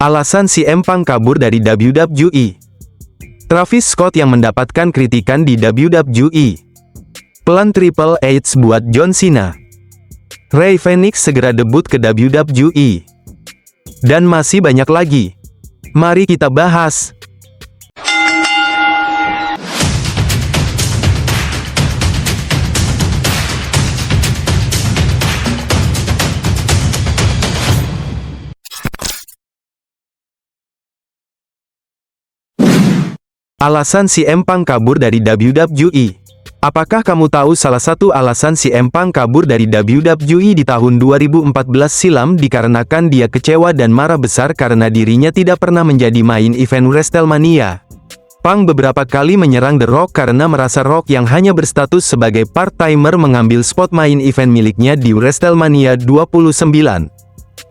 Alasan CM Punk kabur dari WWE. Travis Scott yang mendapatkan kritikan di WWE. Plan Triple H buat John Cena. Rey Fenix segera debut ke WWE. Dan masih banyak lagi. Mari kita bahas. Alasan CM Punk kabur dari WWE. Apakah kamu tahu salah satu alasan CM Punk kabur dari WWE di tahun 2014 silam dikarenakan dia kecewa dan marah besar karena dirinya tidak pernah menjadi main event WrestleMania. Punk beberapa kali menyerang The Rock karena merasa Rock yang hanya berstatus sebagai part-timer mengambil spot main event miliknya di WrestleMania 29.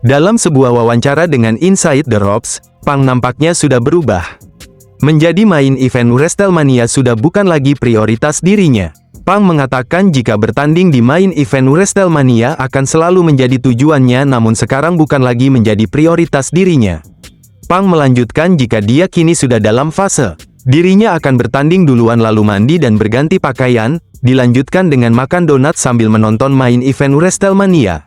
Dalam sebuah wawancara dengan Inside The Ropes, Punk nampaknya sudah berubah. Menjadi main event WrestleMania sudah bukan lagi prioritas dirinya. Punk mengatakan jika bertanding di main event WrestleMania akan selalu menjadi tujuannya, namun sekarang bukan lagi menjadi prioritas dirinya. Punk melanjutkan jika dia kini sudah dalam fase dirinya akan bertanding duluan lalu mandi dan berganti pakaian, dilanjutkan dengan makan donat sambil menonton main event WrestleMania.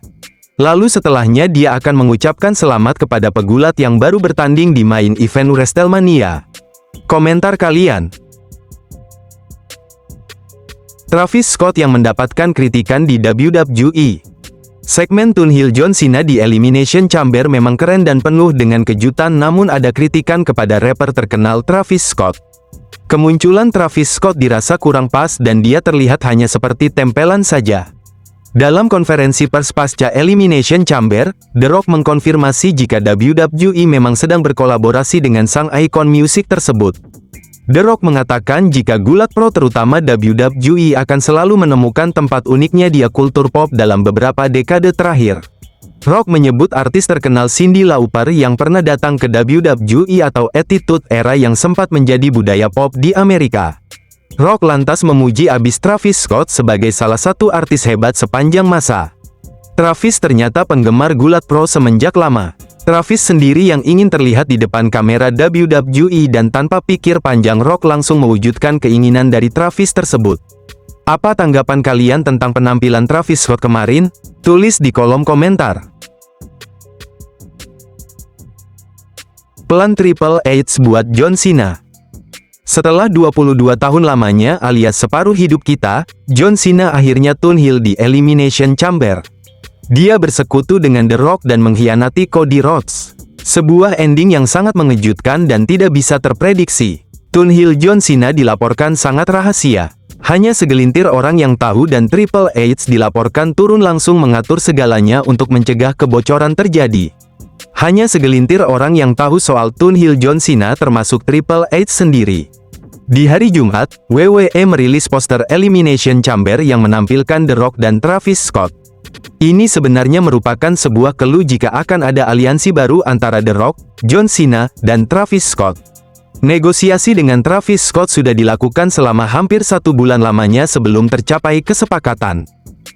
Lalu setelahnya dia akan mengucapkan selamat kepada pegulat yang baru bertanding di main event WrestleMania. Komentar kalian. Travis Scott yang mendapatkan kritikan di WWE. Segmen Tunhil John Cena di Elimination Chamber memang keren dan penuh dengan kejutan, namun ada kritikan kepada rapper terkenal Travis Scott. Kemunculan Travis Scott dirasa kurang pas dan dia terlihat hanya seperti tempelan saja. Dalam konferensi pers pasca Elimination Chamber, The Rock mengkonfirmasi jika WWE memang sedang berkolaborasi dengan sang ikon musik tersebut. The Rock mengatakan jika gulat pro terutama WWE akan selalu menemukan tempat uniknya di kultur pop dalam beberapa dekade terakhir. Rock menyebut artis terkenal Cyndi Lauper yang pernah datang ke WWE atau Attitude Era yang sempat menjadi budaya pop di Amerika. Rock lantas memuji abis Travis Scott sebagai salah satu artis hebat sepanjang masa. Travis ternyata penggemar gulat pro semenjak lama. Travis sendiri yang ingin terlihat di depan kamera WWE dan tanpa pikir panjang Rock langsung mewujudkan keinginan dari Travis tersebut. Apa tanggapan kalian tentang penampilan Travis Scott kemarin? Tulis di kolom komentar. Plan Triple H buat John Cena. Setelah 22 tahun lamanya alias separuh hidup kita, John Cena akhirnya tunhil di Elimination Chamber. Dia bersekutu dengan The Rock dan mengkhianati Cody Rhodes. Sebuah ending yang sangat mengejutkan dan tidak bisa terprediksi. Tunhil John Cena dilaporkan sangat rahasia. Hanya segelintir orang yang tahu dan Triple H dilaporkan turun langsung mengatur segalanya untuk mencegah kebocoran terjadi. Hanya segelintir orang yang tahu soal tunhil John Cena termasuk Triple H sendiri. Di hari Jumat, WWE merilis poster Elimination Chamber yang menampilkan The Rock dan Travis Scott. Ini sebenarnya merupakan sebuah clue jika akan ada aliansi baru antara The Rock, John Cena, dan Travis Scott. Negosiasi dengan Travis Scott sudah dilakukan selama hampir 1 bulan lamanya sebelum tercapai kesepakatan.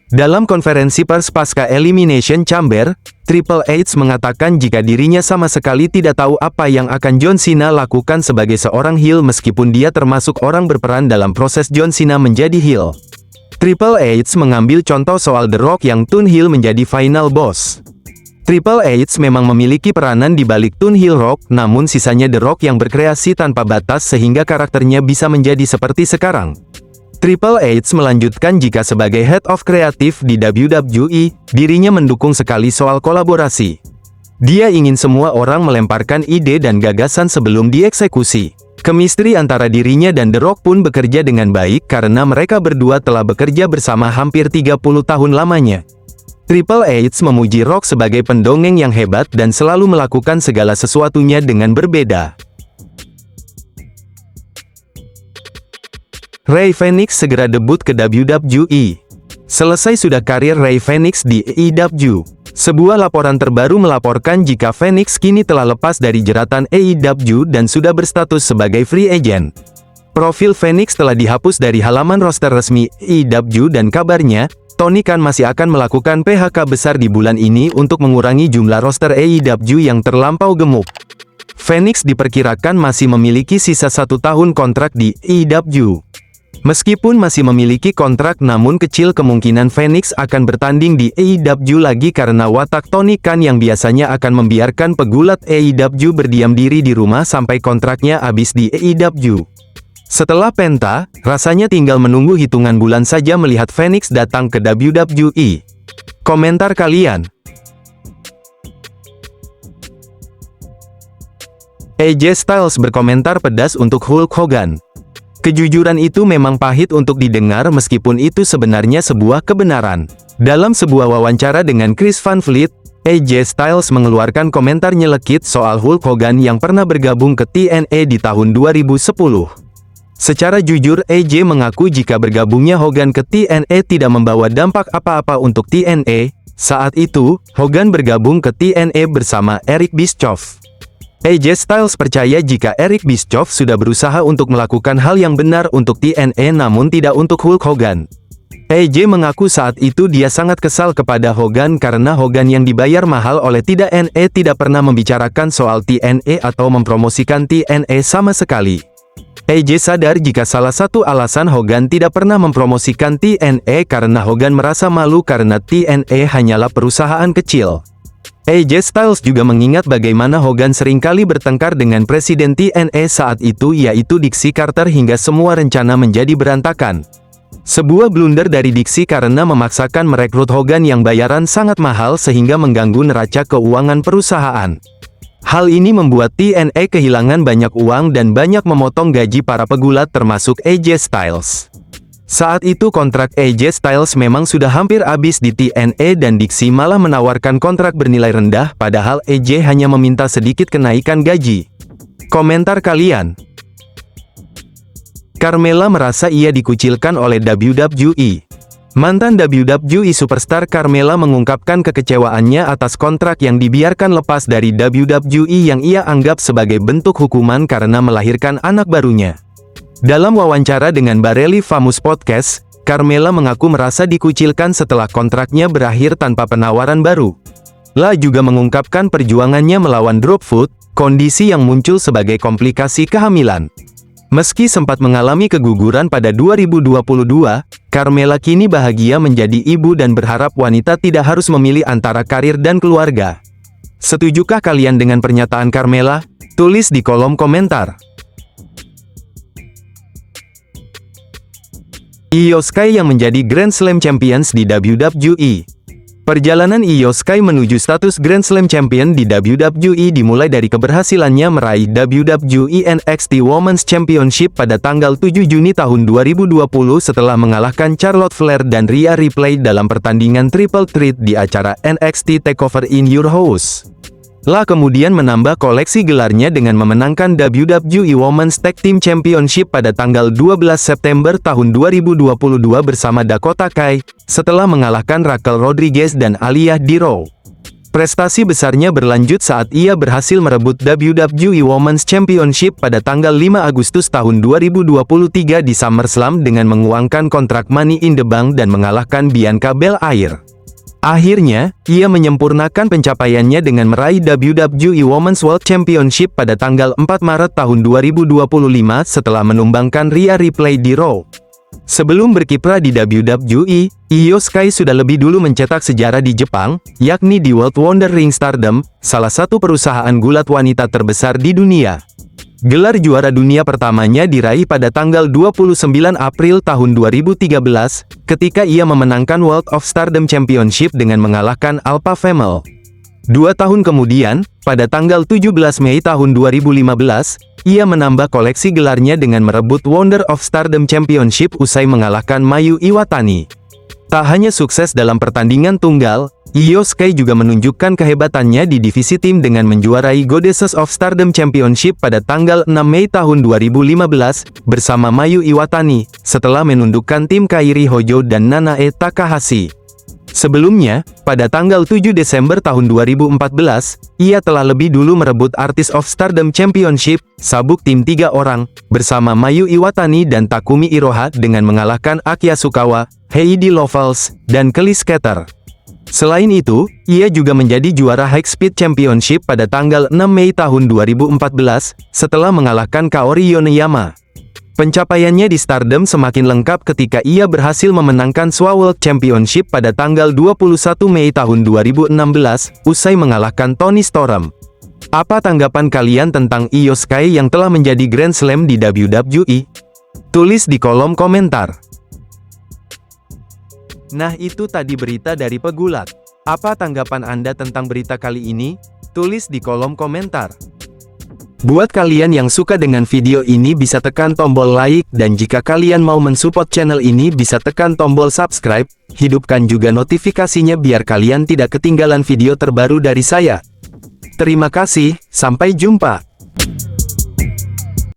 Dalam konferensi pers pasca Elimination Chamber, Triple H mengatakan jika dirinya sama sekali tidak tahu apa yang akan John Cena lakukan sebagai seorang heel meskipun dia termasuk orang berperan dalam proses John Cena menjadi heel. Triple H mengambil contoh soal The Rock yang tunhil menjadi final boss. Triple H memang memiliki peranan di balik tunhil Rock, namun sisanya The Rock yang berkreasi tanpa batas sehingga karakternya bisa menjadi seperti sekarang. Triple H melanjutkan jika sebagai Head of Creative di WWE, dirinya mendukung sekali soal kolaborasi. Dia ingin semua orang melemparkan ide dan gagasan sebelum dieksekusi. Chemistry antara dirinya dan The Rock pun bekerja dengan baik karena mereka berdua telah bekerja bersama hampir 30 tahun lamanya. Triple H memuji Rock sebagai pendongeng yang hebat dan selalu melakukan segala sesuatunya dengan berbeda. Rey Fenix segera debut ke WWE. Selesai sudah karir Rey Fenix di AEW. Sebuah laporan terbaru melaporkan jika Fenix kini telah lepas dari jeratan AEW dan sudah berstatus sebagai free agent. Profil Fenix telah dihapus dari halaman roster resmi AEW dan kabarnya, Tony Khan masih akan melakukan PHK besar di bulan ini untuk mengurangi jumlah roster AEW yang terlampau gemuk. Phoenix diperkirakan masih memiliki sisa 1 tahun kontrak di AEW. Meskipun masih memiliki kontrak, namun kecil kemungkinan Phoenix akan bertanding di AEW lagi karena watak Tony Khan yang biasanya akan membiarkan pegulat AEW berdiam diri di rumah sampai kontraknya habis di AEW. Setelah Penta, rasanya tinggal menunggu hitungan bulan saja melihat Phoenix datang ke WWE. Komentar kalian? AJ Styles berkomentar pedas untuk Hulk Hogan. Kejujuran itu memang pahit untuk didengar meskipun itu sebenarnya sebuah kebenaran. Dalam sebuah wawancara dengan Chris Van Vliet, AJ Styles mengeluarkan komentar nyelekit soal Hulk Hogan yang pernah bergabung ke TNA di tahun 2010. Secara jujur, AJ mengaku jika bergabungnya Hogan ke TNA tidak membawa dampak apa-apa untuk TNA. Saat itu, Hogan bergabung ke TNA bersama Eric Bischoff. AJ Styles percaya jika Eric Bischoff sudah berusaha untuk melakukan hal yang benar untuk TNA namun tidak untuk Hulk Hogan. AJ mengaku saat itu dia sangat kesal kepada Hogan karena Hogan yang dibayar mahal oleh TNA tidak pernah membicarakan soal TNA atau mempromosikan TNA sama sekali. AJ sadar jika salah satu alasan Hogan tidak pernah mempromosikan TNA karena Hogan merasa malu karena TNA hanyalah perusahaan kecil. AJ Styles juga mengingat bagaimana Hogan seringkali bertengkar dengan presiden TNA saat itu yaitu Dixie Carter hingga semua rencana menjadi berantakan. Sebuah blunder dari Dixie karena memaksakan merekrut Hogan yang bayaran sangat mahal sehingga mengganggu neraca keuangan perusahaan. Hal ini membuat TNA kehilangan banyak uang dan banyak memotong gaji para pegulat termasuk AJ Styles. Saat itu kontrak AJ Styles memang sudah hampir habis di TNA dan Dixie malah menawarkan kontrak bernilai rendah padahal AJ hanya meminta sedikit kenaikan gaji. Komentar kalian? Carmella merasa ia dikucilkan oleh WWE. Mantan WWE superstar Carmella mengungkapkan kekecewaannya atas kontrak yang dibiarkan lepas dari WWE yang ia anggap sebagai bentuk hukuman karena melahirkan anak barunya. Dalam wawancara dengan Barely Famous Podcast, Carmella mengaku merasa dikucilkan setelah kontraknya berakhir tanpa penawaran baru. La juga mengungkapkan perjuangannya melawan drop foot, kondisi yang muncul sebagai komplikasi kehamilan. Meski sempat mengalami keguguran pada 2022, Carmella kini bahagia menjadi ibu dan berharap wanita tidak harus memilih antara karir dan keluarga. Setujukah kalian dengan pernyataan Carmella? Tulis di kolom komentar. Io Sky yang menjadi Grand Slam Champions di WWE. Perjalanan Io Sky menuju status Grand Slam Champion di WWE dimulai dari keberhasilannya meraih WWE NXT Women's Championship pada tanggal 7 Juni tahun 2020 setelah mengalahkan Charlotte Flair dan Rhea Ripley dalam pertandingan Triple Threat di acara NXT TakeOver in Your House. La kemudian menambah koleksi gelarnya dengan memenangkan WWE Women's Tag Team Championship pada tanggal 12 September tahun 2022 bersama Dakota Kai, setelah mengalahkan Raquel Rodriguez dan Aliyah di Raw. Prestasi besarnya berlanjut saat ia berhasil merebut WWE Women's Championship pada tanggal 5 Agustus tahun 2023 di SummerSlam dengan menguangkan kontrak Money in the Bank dan mengalahkan Bianca Belair. Akhirnya, ia menyempurnakan pencapaiannya dengan meraih WWE Women's World Championship pada tanggal 4 Maret tahun 2025 setelah menumbangkan Rhea Ripley di Raw. Sebelum berkiprah di WWE, Io Sky sudah lebih dulu mencetak sejarah di Jepang, yakni di World Wonder Ring Stardom, salah satu perusahaan gulat wanita terbesar di dunia. Gelar juara dunia pertamanya diraih pada tanggal 29 April tahun 2013, ketika ia memenangkan World of Stardom Championship dengan mengalahkan Alpha Female. 2 tahun kemudian, pada tanggal 17 Mei tahun 2015, ia menambah koleksi gelarnya dengan merebut Wonder of Stardom Championship usai mengalahkan Mayu Iwatani. Tak hanya sukses dalam pertandingan tunggal, Io Sky juga menunjukkan kehebatannya di divisi tim dengan menjuarai Goddesses of Stardom Championship pada tanggal 6 Mei tahun 2015, bersama Mayu Iwatani, setelah menundukkan tim Kairi Hojo dan Nanae Takahashi. Sebelumnya, pada tanggal 7 Desember tahun 2014, ia telah lebih dulu merebut Artist of Stardom Championship, sabuk tim 3 orang, bersama Mayu Iwatani dan Takumi Iroha dengan mengalahkan Aki Asukawa, Heidi Lovels, dan Kelly Skater. Selain itu, ia juga menjadi juara High Speed Championship pada tanggal 6 Mei tahun 2014, setelah mengalahkan Kaori Yoneyama. Pencapaiannya di Stardom semakin lengkap ketika ia berhasil memenangkan SWA World Championship pada tanggal 21 Mei tahun 2016, usai mengalahkan Toni Storm. Apa tanggapan kalian tentang Io Sky yang telah menjadi Grand Slam di WWE? Tulis di kolom komentar. Nah, itu tadi berita dari Pegulat. Apa tanggapan Anda tentang berita kali ini? Tulis di kolom komentar. Buat kalian yang suka dengan video ini bisa tekan tombol like, dan jika kalian mau mensupport channel ini bisa tekan tombol subscribe, hidupkan juga notifikasinya biar kalian tidak ketinggalan video terbaru dari saya. Terima kasih, sampai jumpa.